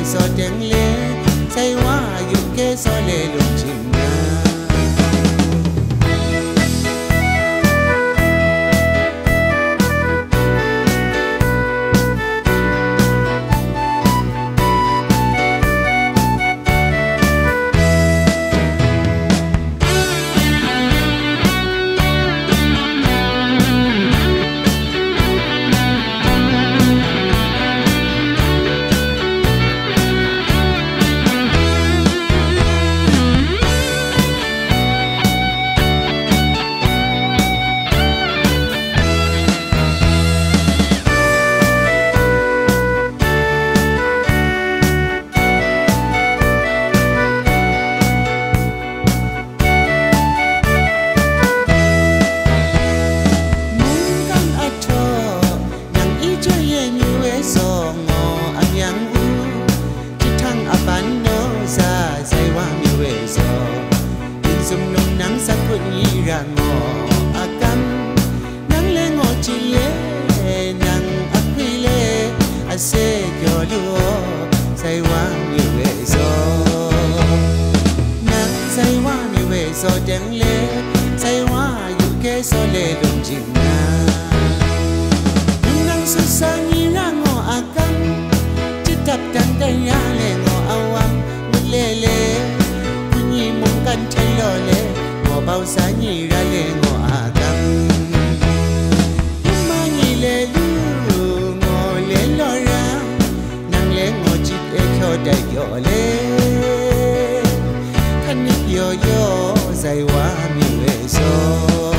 so tiếng lê say hoa yu kê so lê lục chim na say kyo luo say wa mi we so na say wa mi we so tiếng lê say wa yu ke so lê lung chim na nang sa sa ni ra ngo akan chi tap tan kai ya le ngo awang le le kunyi mong kan thai lo le ngo bao sa ni ra le ngo akan ma ni le đại yo le khan yo yo say wa mi we so